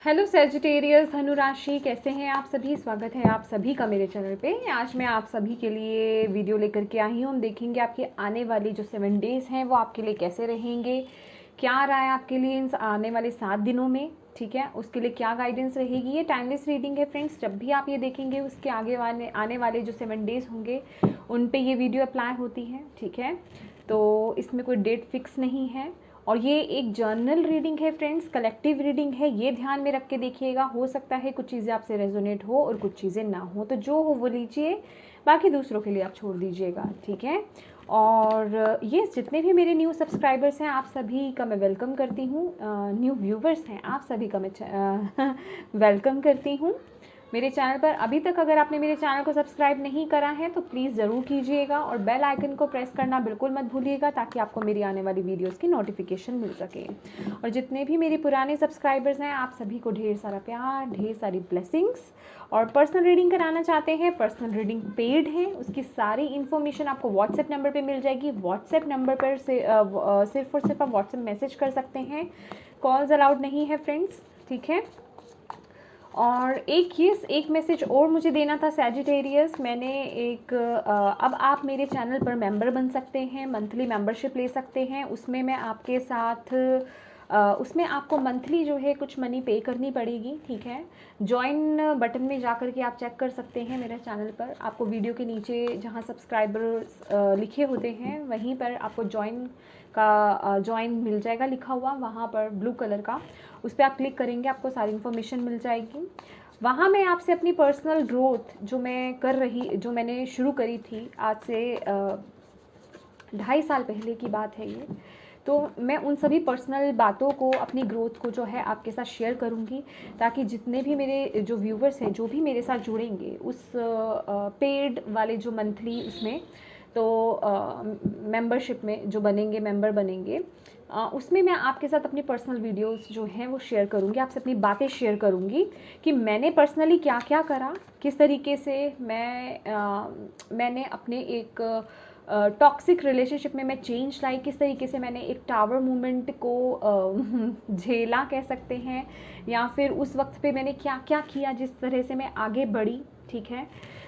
Hello Sagittarius धनु राशि, कैसे हैं आप सभी। स्वागत है आप सभी का मेरे चैनल पे। आज मैं आप सभी के लिए वीडियो लेकर के आई हूँ। हम देखेंगे आपके आने वाली जो 7 डेज़ हैं वो आपके लिए कैसे रहेंगे, क्या आ रहा है आपके लिए इन आने वाले 7 दिनों में। ठीक है, उसके लिए क्या गाइडेंस रहेगी। ये टाइमलेस रीडिंग है फ्रेंड्स। जब भी आप ये देखेंगे उसके आगे आने वाले जो 7 डेज़ होंगे उन पे ये वीडियो अप्लाई होती है। ठीक है, तो इसमें कोई डेट फिक्स नहीं है और ये एक जर्नल रीडिंग है फ्रेंड्स, कलेक्टिव रीडिंग है। ये ध्यान में रख के देखिएगा। हो सकता है कुछ चीज़ें आपसे रेजोनेट हो और कुछ चीज़ें ना हो, तो जो हो वो लीजिए, बाकी दूसरों के लिए आप छोड़ दीजिएगा। ठीक है, और ये जितने भी मेरे न्यू सब्सक्राइबर्स हैं आप सभी का मैं वेलकम करती हूँ। न्यू व्यूवर्स हैं आप सभी का मैं वेलकम करती हूँ मेरे चैनल पर। अभी तक अगर आपने मेरे चैनल को सब्सक्राइब नहीं करा है तो प्लीज़ ज़रूर कीजिएगा और बेल आइकन को प्रेस करना बिल्कुल मत भूलिएगा, ताकि आपको मेरी आने वाली वीडियोस की नोटिफिकेशन मिल सके। और जितने भी मेरे पुराने सब्सक्राइबर्स हैं आप सभी को ढेर सारा प्यार, ढेर सारी ब्लेसिंग्स। और पर्सनल रीडिंग कराना चाहते हैं, पर्सनल रीडिंग पेड है, उसकी सारी इन्फॉर्मेशन आपको व्हाट्सएप नंबर पर मिल जाएगी। व्हाट्सएप नंबर पर सिर्फ और सिर्फ आप व्हाट्सएप मैसेज कर सकते हैं, कॉल्स अलाउड नहीं है फ्रेंड्स। ठीक है, और एक मैसेज और मुझे देना था सैजिटेरियस। मैंने अब आप मेरे चैनल पर मेंबर बन सकते हैं, मंथली मेंबरशिप ले सकते हैं। उसमें मैं आपके साथ उसमें आपको मंथली जो है कुछ मनी पे करनी पड़ेगी। ठीक है, जॉइन बटन में जा कर के आप चेक कर सकते हैं मेरे चैनल पर। आपको वीडियो के नीचे जहाँ सब्सक्राइबर लिखे होते हैं वहीं पर आपको जॉइन मिल जाएगा लिखा हुआ, वहाँ पर ब्लू कलर का। उस पर आप क्लिक करेंगे, आपको सारी इन्फॉर्मेशन मिल जाएगी। वहाँ मैं आपसे अपनी पर्सनल ग्रोथ जो मैंने शुरू करी थी आज से 2.5 साल पहले की बात है ये, तो मैं उन सभी पर्सनल बातों को, अपनी ग्रोथ को जो है आपके साथ शेयर करूँगी, ताकि जितने भी मेरे जो व्यूवर्स हैं जो भी मेरे साथ जुड़ेंगे उस पेड वाले जो मंथली उसमें, तो मेंबरशिप में जो बनेंगे, मेंबर बनेंगे, उसमें मैं आपके साथ अपनी पर्सनल वीडियोस जो हैं वो शेयर करूँगी, आपसे अपनी बातें शेयर करूँगी कि मैंने पर्सनली क्या क्या करा, किस तरीके से मैंने अपने एक टॉक्सिक रिलेशनशिप में मैं चेंज लाई, किस तरीके से मैंने एक टावर मूवमेंट को झेला कह सकते हैं, या फिर उस वक्त पे मैंने क्या क्या किया, जिस तरह से मैं आगे बढ़ी। ठीक है,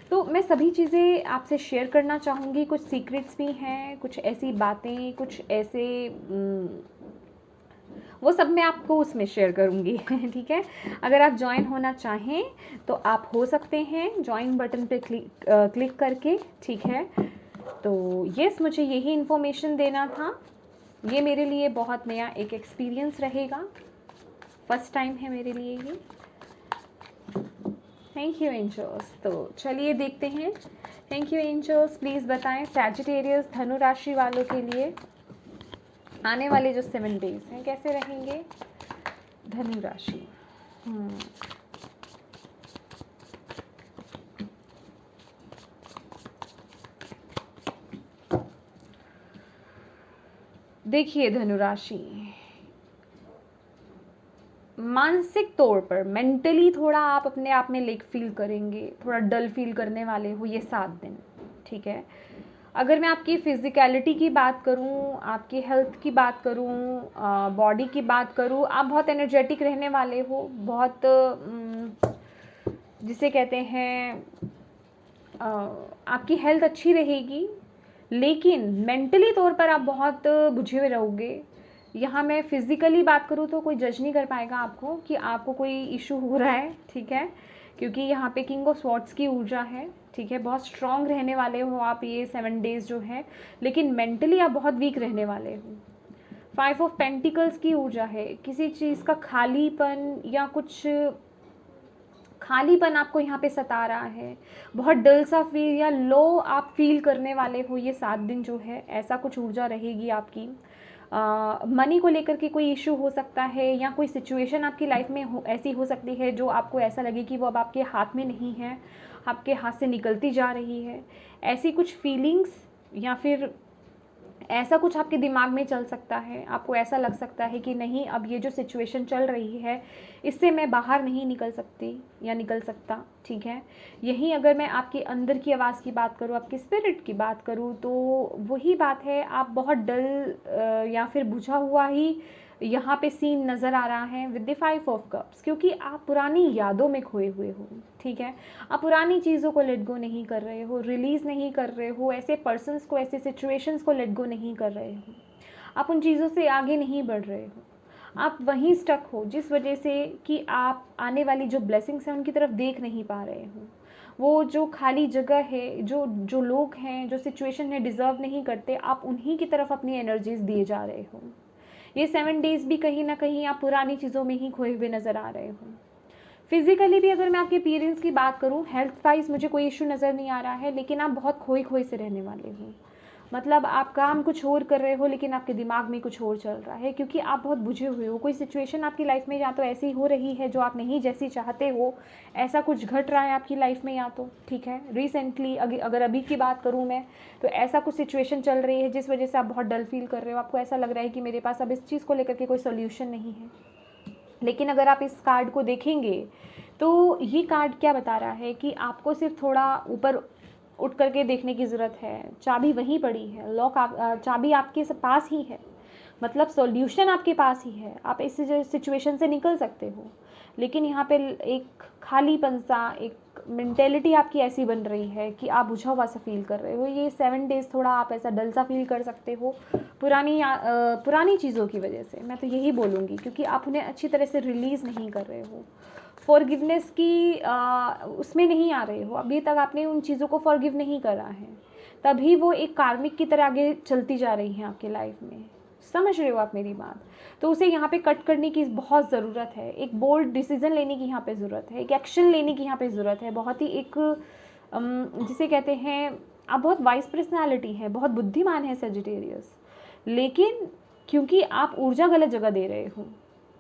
तो मैं सभी चीज़ें आपसे शेयर करना चाहूँगी। कुछ सीक्रेट्स भी हैं, कुछ ऐसी बातें, कुछ ऐसे वो सब मैं आपको उसमें शेयर करूँगी। ठीक है, अगर आप ज्वाइन होना चाहें तो आप हो सकते हैं ज्वाइन बटन पे क्लिक करके। ठीक है, तो यस, मुझे यही इन्फॉर्मेशन देना था। ये मेरे लिए बहुत नया एक एक्सपीरियंस रहेगा, फर्स्ट टाइम है मेरे लिए ये। Thank you angels. तो चलिए देखते हैं। थैंक यू एंजल्स, प्लीज़ बताएं सैजिटेरियस धनु राशि वालों के लिए आने वाले जो 7 डेज हैं कैसे रहेंगे। धनु राशि, देखिए धनु राशि, मानसिक तौर पर मेंटली थोड़ा आप अपने आप में लेक फील करेंगे, थोड़ा डल फील करने वाले हो ये 7 दिन। ठीक है, अगर मैं आपकी फिज़िकलिटी की बात करूं, आपकी हेल्थ की बात करूं, बॉडी की बात करूं, आप बहुत एनर्जेटिक रहने वाले हो, बहुत जिसे कहते हैं आपकी हेल्थ अच्छी रहेगी, लेकिन मेंटली तौर पर आप बहुत बुझे हुए रहोगे। यहाँ मैं फ़िज़िकली बात करूँ तो कोई जज नहीं कर पाएगा आपको कि आपको कोई इशू हो रहा है। ठीक है, क्योंकि यहाँ पे किंग ऑफ स्वॉर्ड्स की ऊर्जा है। ठीक है, बहुत स्ट्रॉन्ग रहने वाले हो आप ये 7 डेज़ जो है, लेकिन मेंटली आप बहुत वीक रहने वाले हो। 5 ऑफ पेंटिकल्स की ऊर्जा है, किसी चीज़ का खालीपन या कुछ खालीपन आपको यहाँ पे सता रहा है, बहुत डल सा फील या लो आप फील करने वाले हो ये 7 दिन जो है, ऐसा कुछ ऊर्जा रहेगी आपकी। मनी को लेकर के कोई इशू हो सकता है, या कोई सिचुएशन आपकी लाइफ में ऐसी हो सकती है जो आपको ऐसा लगे कि वो अब आपके हाथ में नहीं है, आपके हाथ से निकलती जा रही है। ऐसी कुछ फीलिंग्स या फिर ऐसा कुछ आपके दिमाग में चल सकता है। आपको ऐसा लग सकता है कि नहीं, अब ये जो सिचुएशन चल रही है इससे मैं बाहर नहीं निकल सकती या निकल सकता। ठीक है, यहीं अगर मैं आपके अंदर की आवाज़ की बात करूँ, आपकी स्पिरिट की बात करूँ, तो वही बात है, आप बहुत डल या फिर बुझा हुआ ही यहाँ पे सीन नज़र आ रहा है विद द 5 ऑफ कप्स, क्योंकि आप पुरानी यादों में खोए हुए हो, ठीक है। आप पुरानी चीज़ों को लेट गो नहीं कर रहे हो, रिलीज़ नहीं कर रहे हो, ऐसे पर्सन्स को, ऐसे सिचुएशंस को लेट गो नहीं कर रहे हो, आप उन चीज़ों से आगे नहीं बढ़ रहे हो, आप वहीं स्टक हो, जिस वजह से कि आप आने वाली जो ब्लेसिंग्स हैं उनकी तरफ देख नहीं पा रहे हो। वो जो खाली जगह है, जो जो लोग हैं, जो सिचुएशन है डिज़र्व नहीं करते, आप उन्हीं की तरफ अपनी एनर्जीज दिए जा रहे हो। ये 7 डेज़ भी कहीं ना कहीं आप पुरानी चीज़ों में ही खोए हुए नज़र आ रहे हो। फिजिकली भी अगर मैं आपके अपीयरेंस की बात करूँ, हेल्थ वाइज मुझे कोई इशू नज़र नहीं आ रहा है, लेकिन आप बहुत खोए खोए से रहने वाले हो। मतलब आप काम कुछ और कर रहे हो लेकिन आपके दिमाग में कुछ और चल रहा है, क्योंकि आप बहुत बुझे हुए हो। कोई सिचुएशन आपकी लाइफ में या तो ऐसी हो रही है जो आप नहीं जैसी चाहते हो, ऐसा कुछ घट रहा है आपकी लाइफ में, या तो ठीक है रिसेंटली अगर अभी की बात करूँ मैं, तो ऐसा कुछ सिचुएशन चल रही है जिस वजह से आप बहुत डल फील कर रहे हो। आपको ऐसा लग रहा है कि मेरे पास अब इस चीज़ को लेकर के कोई सोल्यूशन नहीं है। लेकिन अगर आप इस कार्ड को देखेंगे तो ये कार्ड क्या बता रहा है कि आपको सिर्फ थोड़ा ऊपर उठ करके देखने की ज़रूरत है। चाबी वहीं पड़ी है, लॉक चाबी आपके पास ही है, मतलब सॉल्यूशन आपके पास ही है, आप इस सिचुएशन से निकल सकते हो। लेकिन यहाँ पे एक खालीपन सा, एक मेंटेलिटी आपकी ऐसी बन रही है कि आप बुझा हुआ सा फील कर रहे हो। ये 7 डेज़ थोड़ा आप ऐसा डल सा फील कर सकते हो पुरानी चीज़ों की वजह से, मैं तो यही बोलूँगी, क्योंकि आप उन्हें अच्छी तरह से रिलीज़ नहीं कर रहे हो। फॉरगिवनेस की उसमें नहीं आ रहे हो, अभी तक आपने उन चीज़ों को फॉरगिव नहीं करा है, तभी वो एक कार्मिक की तरह आगे चलती जा रही हैं आपकी लाइफ में। समझ रहे हो आप मेरी बात? तो उसे यहाँ पे कट करने की बहुत ज़रूरत है, एक बोल्ड डिसीजन लेने की यहाँ पे ज़रूरत है, एक एक्शन लेने की यहाँ पे ज़रूरत है। बहुत ही एक जिसे कहते हैं, आप बहुत वाइज पर्सनालिटी हैं, बहुत बुद्धिमान है सजिटेरियस, लेकिन क्योंकि आप ऊर्जा गलत जगह दे रहे हो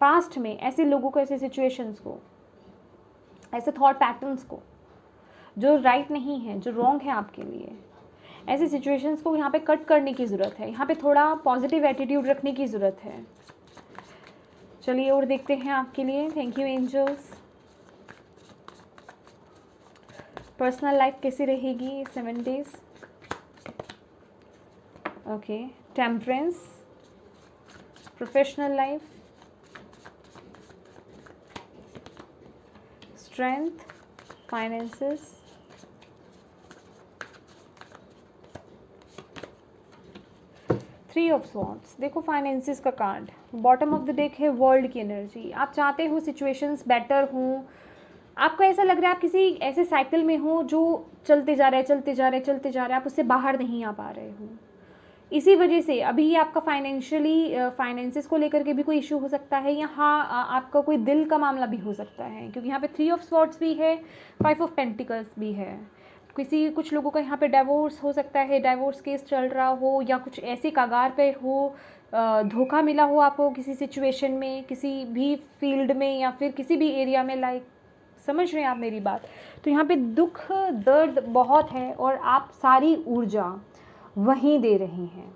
पास्ट में ऐसे लोगों को, ऐसे सिचुएशंस को, ऐसे थॉट पैटर्न्स को जो राइट नहीं है, जो रॉन्ग है आपके लिए, ऐसे सिचुएशंस को यहाँ पे कट करने की ज़रूरत है। यहाँ पे थोड़ा पॉजिटिव एटीट्यूड रखने की ज़रूरत है। चलिए और देखते हैं आपके लिए। Thank you angels. Personal life कैसी रहेगी 7 days? Okay, temperance, professional life, strength, finances, three of swords. देखो फाइनेंसेस का card, bottom of the deck है वर्ल्ड की एनर्जी। आप चाहते हो सिचुएशंस बेटर हों, आपको ऐसा लग रहा है आप किसी ऐसे साइकिल में हो जो चलते जा रहे हैं, चलते जा रहे हैं, चलते जा रहे हैं, आप उससे बाहर नहीं आ पा रहे हो। इसी वजह से अभी ये आपका फाइनेंशियली फाइनेंसेस को लेकर के भी कोई इशू हो सकता है, या हाँ आपका कोई दिल का मामला भी हो सकता है, क्योंकि यहाँ पे 3 ऑफ स्वॉर्ड्स भी है, 5 ऑफ पेंटिकल्स भी है। कुछ लोगों का यहाँ पे डाइवोर्स हो सकता है, डाइवोर्स केस चल रहा हो, या कुछ ऐसे कगार पे हो, धोखा मिला हो आपको किसी सिचुएशन में, किसी भी फील्ड में, या फिर किसी भी एरिया में, लाइक समझ रहे हैं आप मेरी बात? तो यहाँ पे दुख दर्द बहुत है और आप सारी ऊर्जा वहीं दे रहे हैं।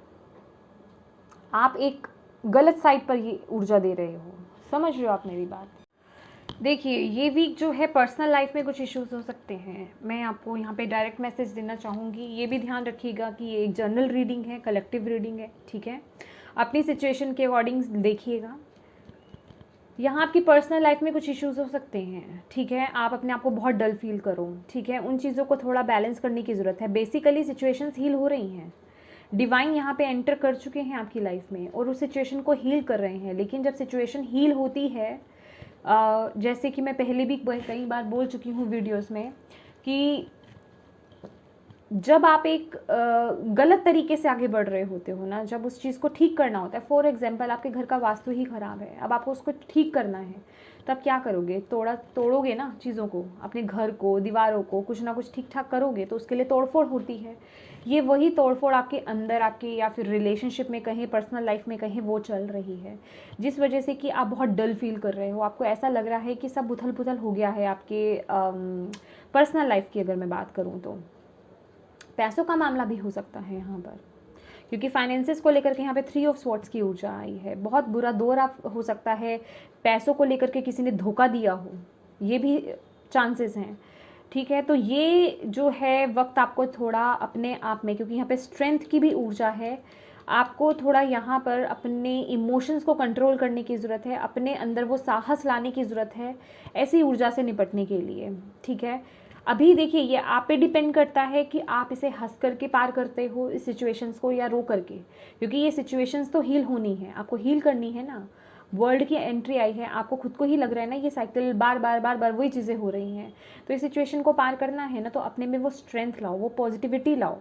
आप एक गलत साइड पर ये ऊर्जा दे रहे हो। समझ रहे हो आप मेरी बात? देखिए ये वीक जो है पर्सनल लाइफ में कुछ इश्यूज हो सकते हैं। मैं आपको यहाँ पे डायरेक्ट मैसेज देना चाहूँगी, ये भी ध्यान रखिएगा कि ये एक जनरल रीडिंग है, कलेक्टिव रीडिंग है, ठीक है। अपनी सिचुएशन के अकॉर्डिंग देखिएगा। यहाँ आपकी पर्सनल लाइफ में कुछ इश्यूज हो सकते हैं, ठीक है। आप अपने आप को बहुत डल फील करो, ठीक है। उन चीज़ों को थोड़ा बैलेंस करने की ज़रूरत है। बेसिकली सिचुएशंस हील हो रही हैं, डिवाइन यहाँ पे एंटर कर चुके हैं आपकी लाइफ में और उस सिचुएशन को हील कर रहे हैं। लेकिन जब सिचुएशन हील होती है, जैसे कि मैं पहले भी कई बार बोल चुकी हूँ वीडियोस में, कि जब आप एक गलत तरीके से आगे बढ़ रहे होते हो ना, जब उस चीज़ को ठीक करना होता है, फॉर एग्जांपल आपके घर का वास्तु ही ख़राब है, अब आपको उसको ठीक करना है, तब क्या करोगे? तोड़ोगे ना चीज़ों को, अपने घर को, दीवारों को, कुछ ना कुछ ठीक ठाक करोगे, तो उसके लिए तोड़फोड़ होती है। ये वही तोड़फोड़ आपके अंदर, आपके या फिर रिलेशनशिप में कहीं, पर्सनल लाइफ में कहीं वो चल रही है, जिस वजह से कि आप बहुत डल फील कर रहे हो। आपको ऐसा लग रहा है कि सब उथल पुथल हो गया है आपके पर्सनल लाइफ की। अगर मैं बात करूँ तो पैसों का मामला भी हो सकता है यहाँ पर, क्योंकि फाइनेंसेस को लेकर के यहाँ पे 3 ऑफ स्वॉर्ड्स की ऊर्जा आई है। बहुत बुरा दौर हो सकता है, पैसों को लेकर के किसी ने धोखा दिया हो, ये भी चांसेस हैं, ठीक है। तो ये जो है वक्त आपको थोड़ा अपने आप में, क्योंकि यहाँ पे स्ट्रेंथ की भी ऊर्जा है, आपको थोड़ा यहाँ पर अपने इमोशंस को कंट्रोल करने की ज़रूरत है, अपने अंदर वो साहस लाने की ज़रूरत है ऐसी ऊर्जा से निपटने के लिए, ठीक है। अभी देखिए ये आप पे डिपेंड करता है कि आप इसे हंस करके पार करते हो इस सिचुएशंस को या रो करके, क्योंकि ये सिचुएशंस तो हील होनी है, आपको हील करनी है ना। वर्ल्ड की एंट्री आई है, आपको खुद को ही लग रहा है ना ये साइकिल बार बार बार बार वही चीज़ें हो रही हैं, तो इस सिचुएशन को पार करना है ना, तो अपने में वो स्ट्रेंथ लाओ, वो पॉजिटिविटी लाओ,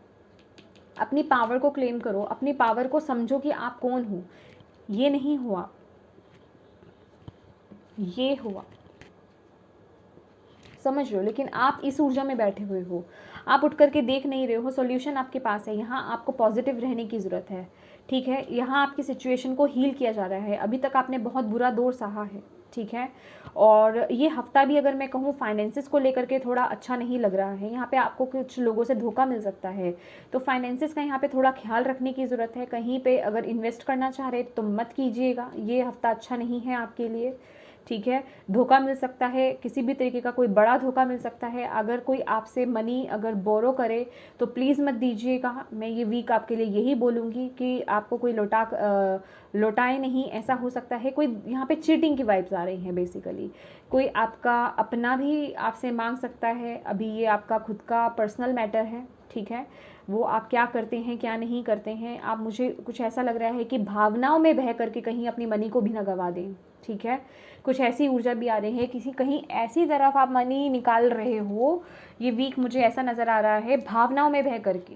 अपनी पावर को क्लेम करो, अपनी पावर को समझो कि आप कौन हो। ये नहीं हुआ, ये हुआ, समझ रहे हो, लेकिन आप इस ऊर्जा में बैठे हुए हो, आप उठ करके देख नहीं रहे हो। सॉल्यूशन आपके पास है, यहाँ आपको पॉजिटिव रहने की ज़रूरत है, ठीक है। यहाँ आपकी सिचुएशन को हील किया जा रहा है, अभी तक आपने बहुत बुरा दौर सहा है, ठीक है। और ये हफ्ता भी अगर मैं कहूँ फाइनेंसिस को लेकर के थोड़ा अच्छा नहीं लग रहा है, यहाँ पे आपको कुछ लोगों से धोखा मिल सकता है, तो फाइनेंसिस का यहाँ पे थोड़ा ख्याल रखने की ज़रूरत है। कहीं पे अगर इन्वेस्ट करना चाह रहे तो मत कीजिएगा, ये हफ्ता अच्छा नहीं है आपके लिए, ठीक है। धोखा मिल सकता है, किसी भी तरीके का कोई बड़ा धोखा मिल सकता है। अगर कोई आपसे मनी अगर बोरो करे तो प्लीज़ मत दीजिएगा। मैं ये वीक आपके लिए यही बोलूँगी कि आपको कोई लौटाए नहीं, ऐसा हो सकता है। कोई यहाँ पे चीटिंग की वाइब्स आ रही हैं बेसिकली, कोई आपका अपना भी आपसे मांग सकता है। अभी ये आपका खुद का पर्सनल मैटर है, ठीक है। वो आप क्या करते हैं क्या नहीं करते हैं, आप, मुझे कुछ ऐसा लग रहा है कि भावनाओं में बह करके कहीं अपनी मनी को भी ना गवा दें, ठीक है। कुछ ऐसी ऊर्जा भी आ रही है, किसी कहीं ऐसी तरफ आप मनी निकाल रहे हो, ये वीक मुझे ऐसा नज़र आ रहा है, भावनाओं में बह करके,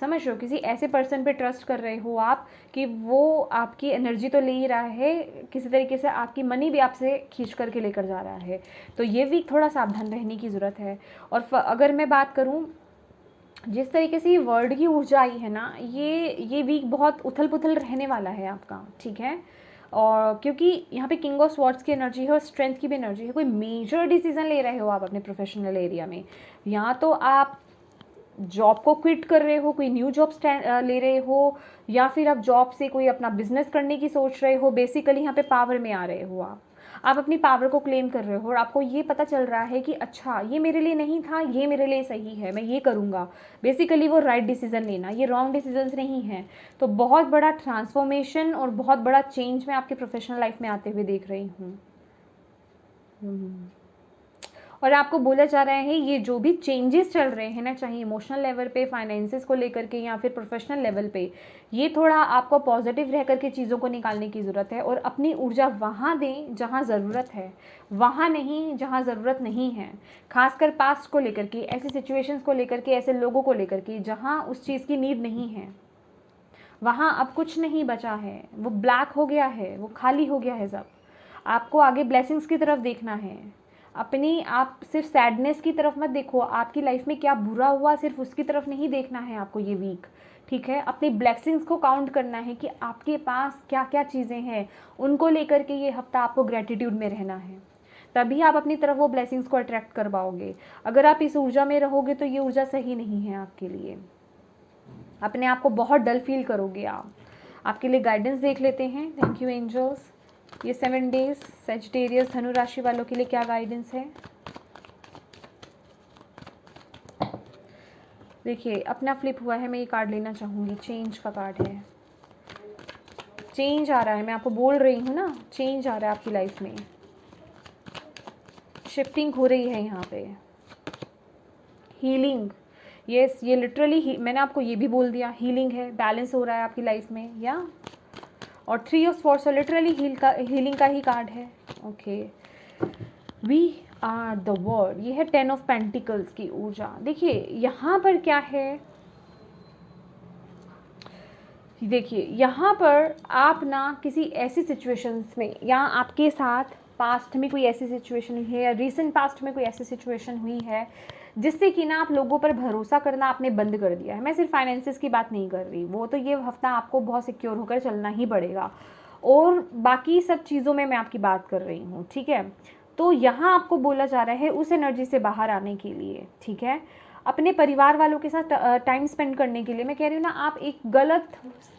समझ रहे हो, किसी ऐसे पर्सन पे ट्रस्ट कर रहे हो आप कि वो आपकी एनर्जी तो ले ही रहा है, किसी तरीके से आपकी मनी भी आपसे खींच करके लेकर जा रहा है। तो ये वीक थोड़ा सावधान रहने की ज़रूरत है। और अगर मैं बात करूँ जिस तरीके से ये वर्ल्ड की ऊर्जा आई है ना, ये वीक बहुत उथल पुथल रहने वाला है आपका, ठीक है। और क्योंकि यहाँ पे किंग ऑफ स्वॉर्ड्स की एनर्जी है और स्ट्रेंथ की भी एनर्जी है। कोई मेजर डिसीजन ले रहे हो आप अपने प्रोफेशनल एरिया में, या तो आप जॉब को क्विट कर रहे हो, कोई न्यू जॉब ले रहे हो, या फिर आप जॉब से कोई अपना बिजनेस करने की सोच रहे हो। बेसिकली यहाँ पे पावर में आ रहे हो आप अपनी पावर को क्लेम कर रहे हो और आपको ये पता चल रहा है कि अच्छा ये मेरे लिए नहीं था, ये मेरे लिए सही है, मैं ये करूँगा। बेसिकली वो राइट डिसीजन लेना, ये रॉन्ग डिसीजंस नहीं है। तो बहुत बड़ा ट्रांसफॉर्मेशन और बहुत बड़ा चेंज मैं आपके प्रोफेशनल लाइफ में आते हुए देख रही हूँ। और आपको बोला जा रहा है ये जो भी चेंजेस चल रहे हैं ना, चाहे इमोशनल लेवल पे, फाइनेंसेस को लेकर के, या फिर प्रोफेशनल लेवल पे, ये थोड़ा आपको पॉजिटिव रह करके चीज़ों को निकालने की ज़रूरत है। और अपनी ऊर्जा वहाँ दें जहाँ ज़रूरत है, वहाँ नहीं जहाँ ज़रूरत नहीं है। खासकर पास्ट को लेकर के, ऐसी सिचुएशंस को लेकर के, ऐसे लोगों को लेकर के जहाँ उस चीज़ की नीड नहीं है, वहाँ अब कुछ नहीं बचा है, वो ब्लैक हो गया है, वो खाली हो गया है सब। आपको आगे ब्लेसिंग्स की तरफ देखना है, अपनी, आप सिर्फ सैडनेस की तरफ मत देखो, आपकी लाइफ में क्या बुरा हुआ सिर्फ उसकी तरफ नहीं देखना है आपको ये वीक, ठीक है। अपनी ब्लेसिंग्स को काउंट करना है कि आपके पास क्या क्या चीज़ें हैं, उनको लेकर के ये हफ्ता आपको ग्रेटिट्यूड में रहना है, तभी आप अपनी तरफ वो ब्लेसिंग्स को अट्रैक्ट कर पाओगे। अगर आप इस ऊर्जा में रहोगे तो ये ऊर्जा सही नहीं है आपके लिए, अपने आप को बहुत डल फील करोगे आप। आपके लिए गाइडेंस देख लेते हैं। Thank you angels. ये 7 डेज सैजिटेरियस धनु राशि वालों के लिए क्या गाइडेंस है। देखिए अपना फ्लिप हुआ है, मैं ये कार्ड लेना चाहूँगी, चेंज का कार्ड है। चेंज आ रहा है, मैं आपको बोल रही हूँ ना, चेंज आ रहा है आपकी लाइफ में, शिफ्टिंग हो रही है यहाँ पे, हीलिंग। यस, ये लिटरली मैंने आपको ये भी बोल दिया, हीलिंग है, बैलेंस हो रहा है आपकी लाइफ में, या। और 3 ऑफ स्वॉर्ड्स लिटरली हीलिंग का ही कार्ड है। Okay, we are the word, ये है 10 ऑफ पेंटिकल्स की ऊर्जा। देखिए यहाँ पर क्या है, देखिए यहाँ पर आप ना किसी ऐसी सिचुएशंस में, या आपके साथ पास्ट में कोई ऐसी सिचुएशन हुई है, या रिसेंट पास्ट में कोई ऐसी सिचुएशन हुई है जिससे कि ना आप लोगों पर भरोसा करना आपने बंद कर दिया है। मैं सिर्फ फाइनेंसेस की बात नहीं कर रही, वो तो ये हफ्ता आपको बहुत सिक्योर होकर चलना ही पड़ेगा, और बाकी सब चीज़ों में मैं आपकी बात कर रही हूँ, ठीक है। तो यहाँ आपको बोला जा रहा है उस एनर्जी से बाहर आने के लिए, ठीक है। अपने परिवार वालों के साथ टाइम स्पेंड करने के लिए, मैं कह रही हूँ ना, आप एक गलत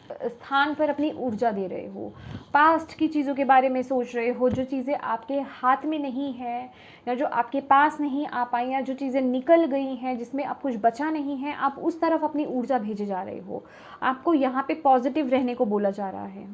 स्थान पर अपनी ऊर्जा दे रहे हो। पास्ट की चीज़ों के बारे में सोच रहे हो, जो चीज़ें आपके हाथ में नहीं है या जो आपके पास नहीं आ पाई या जो चीज़ें निकल गई हैं, जिसमें अब कुछ बचा नहीं है, आप उस तरफ अपनी ऊर्जा भेजे जा रहे हो। आपको यहाँ पे पॉजिटिव रहने को बोला जा रहा है।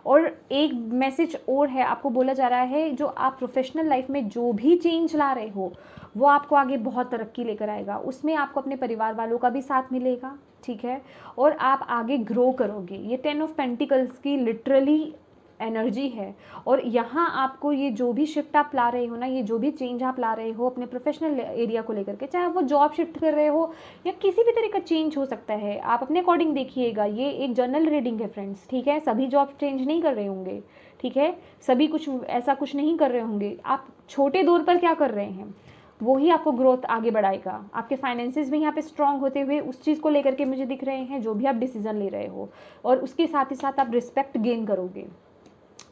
और एक मैसेज और है, आपको बोला जा रहा है जो आप प्रोफेशनल लाइफ में जो भी चेंज ला रहे हो वो आपको आगे बहुत तरक्की लेकर आएगा। उसमें आपको अपने परिवार वालों का भी साथ मिलेगा, ठीक है, और आप आगे ग्रो करोगे। ये 10 ऑफ पेंटिकल्स की लिटरली एनर्जी है। और यहाँ आपको ये जो भी शिफ्ट आप ला रहे हो ना, ये जो भी चेंज आप ला रहे हो अपने प्रोफेशनल एरिया को लेकर के, चाहे वो जॉब शिफ्ट कर रहे हो या किसी भी तरह का चेंज हो सकता है, आप अपने अकॉर्डिंग देखिएगा। ये एक जनरल रीडिंग है फ्रेंड्स, ठीक है। सभी जॉब चेंज नहीं कर रहे होंगे, ठीक है, सभी कुछ ऐसा कुछ नहीं कर रहे होंगे। आप छोटे दौर पर क्या कर रहे हैं वो ही आपको ग्रोथ आगे बढ़ाएगा। आपके फाइनेंसेस भी यहाँ पे स्ट्रांग होते हुए उस चीज़ को लेकर के मुझे दिख रहे हैं, जो भी आप डिसीजन ले रहे हो, और उसके साथ ही साथ आप रिस्पेक्ट गेन करोगे,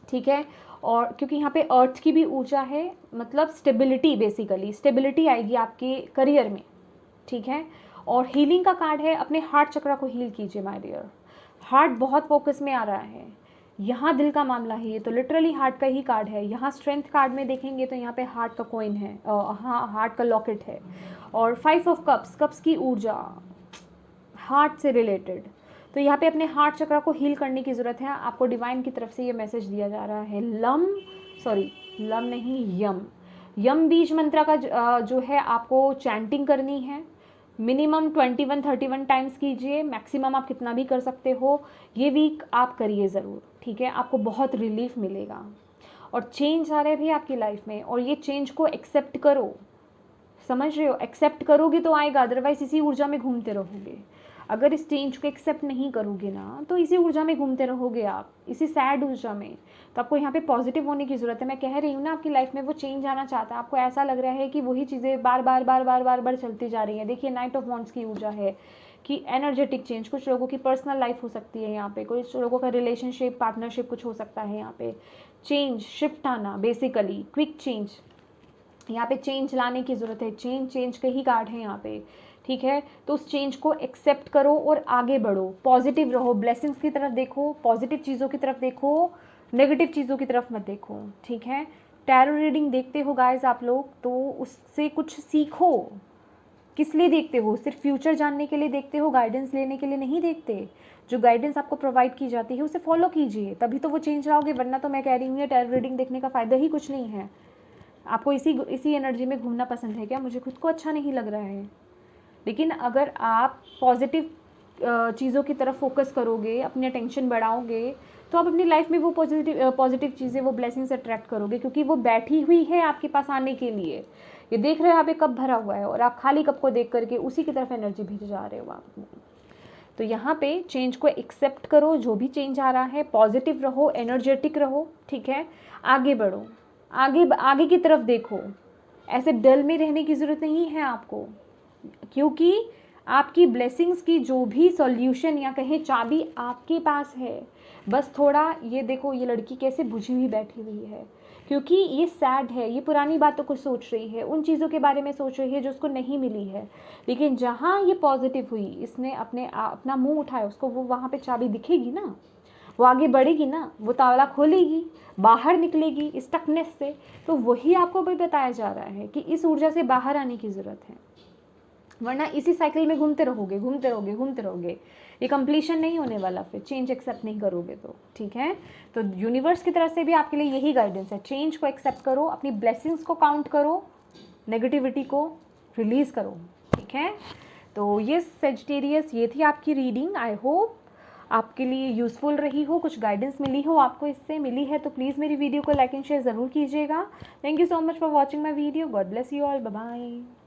ठीक है। और क्योंकि यहाँ पे अर्थ की भी ऊर्जा है, मतलब स्टेबिलिटी, बेसिकली स्टेबिलिटी आएगी आपके करियर में, ठीक है। और हीलिंग का कार्ड है, अपने हार्ट चक्र को हील कीजिए माय डियर। हार्ट बहुत फोकस में आ रहा है, यहाँ दिल का मामला है, ये तो लिटरली हार्ट का ही कार्ड है। यहाँ स्ट्रेंथ कार्ड में देखेंगे तो यहाँ पे हार्ट का कॉइन है, हाँ हार्ट का लॉकेट है। और 5 ऑफ कप्स, कप्स की ऊर्जा हार्ट से रिलेटेड। तो यहाँ पे अपने हार्ट चक्र को हील करने की ज़रूरत है। आपको डिवाइन की तरफ से ये मैसेज दिया जा रहा है। लम नहीं, यम बीज मंत्रा का जो है आपको चैंटिंग करनी है। मिनिमम 21-31 टाइम्स कीजिए, मैक्सिमम आप कितना भी कर सकते हो। ये वीक आप करिए ज़रूर, ठीक है, आपको बहुत रिलीफ मिलेगा। और चेंज आ रहा है भी आपकी लाइफ में, और ये चेंज को एक्सेप्ट करो, समझ रहे हो, एक्सेप्ट करोगे तो आएगा, अदरवाइज इसी ऊर्जा में घूमते रहोगे। अगर इस चेंज को एक्सेप्ट नहीं करोगे ना तो इसी ऊर्जा में घूमते रहोगे आप, इसी सैड ऊर्जा में। तो आपको यहाँ पे पॉजिटिव होने की ज़रूरत है। मैं कह रही हूँ ना, आपकी लाइफ में वो चेंज आना चाहता है, आपको ऐसा लग रहा है कि वही चीज़ें बार बार चलती जा रही हैं। देखिए नाइट ऑफ वॉन्ड्स की ऊर्जा है कि एनर्जेटिक चेंज, कुछ लोगों की पर्सनल लाइफ हो सकती है यहाँ पे, कुछ लोगों का रिलेशनशिप, पार्टनरशिप कुछ हो सकता है यहाँ पे। चेंज, शिफ्ट आना, बेसिकली क्विक चेंज, यहाँ पे चेंज लाने की ज़रूरत है। चेंज के ही कार्ड है यहाँ पे, ठीक है। तो उस चेंज को एक्सेप्ट करो और आगे बढ़ो, पॉजिटिव रहो, ब्लेसिंग्स की तरफ देखो, पॉजिटिव चीज़ों की तरफ देखो, नेगेटिव चीज़ों की तरफ मत देखो, ठीक है। टैरो रीडिंग देखते हो गाइस आप लोग, तो उससे कुछ सीखो। किस लिए देखते हो? सिर्फ फ्यूचर जानने के लिए देखते हो, गाइडेंस लेने के लिए नहीं देखते। जो गाइडेंस आपको प्रोवाइड की जाती है उसे फॉलो कीजिए, तभी तो वो चेंज लाओगे, वरना तो मैं कह रही हूँ ये टैरो रीडिंग देखने का फ़ायदा ही कुछ नहीं है। आपको इसी एनर्जी में घूमना पसंद है क्या? मुझे खुद को अच्छा नहीं लग रहा है। लेकिन अगर आप पॉजिटिव चीज़ों की तरफ फोकस करोगे, अपनी अटेंशन बढ़ाओगे, तो आप अपनी लाइफ में वो पॉजिटिव चीज़ें, वो ब्लेसिंग्स अट्रैक्ट करोगे, क्योंकि वो बैठी हुई है आपके पास आने के लिए। ये देख रहे हो यहाँ पे कप भरा हुआ है और आप खाली कप को देख करके उसी की तरफ एनर्जी भेजे जा रहे हो आप। तो यहाँ पे चेंज को एक्सेप्ट करो, जो भी चेंज आ रहा है, पॉजिटिव रहो, एनर्जेटिक रहो, ठीक है, आगे बढ़ो, आगे की तरफ देखो। ऐसे डल में रहने की ज़रूरत नहीं है आपको, क्योंकि आपकी ब्लेसिंग्स की जो भी सॉल्यूशन या कहें चाबी आपके पास है। बस थोड़ा ये देखो, ये लड़की कैसे बुझी हुई बैठी हुई है, क्योंकि ये सैड है, ये पुरानी बातों को सोच रही है, उन चीज़ों के बारे में सोच रही है जो उसको नहीं मिली है। लेकिन जहाँ ये पॉजिटिव हुई, इसने अपना मुंह उठाया, उसको वो वहाँ पे चाबी दिखेगी ना, वो आगे बढ़ेगी ना, वो ताला खोलेगी, बाहर निकलेगी इस स्टकनेस से। तो वही आपको भी बताया जा रहा है कि इस ऊर्जा से बाहर आने की ज़रूरत है, वरना इसी साइकिल में घूमते रहोगे। ये कंप्लीशन नहीं होने वाला फिर, चेंज एक्सेप्ट नहीं करोगे तो, ठीक है। तो यूनिवर्स की तरफ से भी आपके लिए यही गाइडेंस है, चेंज को एक्सेप्ट करो, अपनी ब्लेसिंग्स को काउंट करो, नेगेटिविटी को रिलीज़ करो, ठीक है। तो ये सेजिटेरियस, ये थी आपकी रीडिंग। आई होप आपके लिए यूज़फुल रही हो, कुछ गाइडेंस मिली हो आपको, इससे मिली है तो प्लीज़ मेरी वीडियो को लाइक एंड शेयर ज़रूर कीजिएगा। Thank you so much for watching my video. God bless you all, bye bye.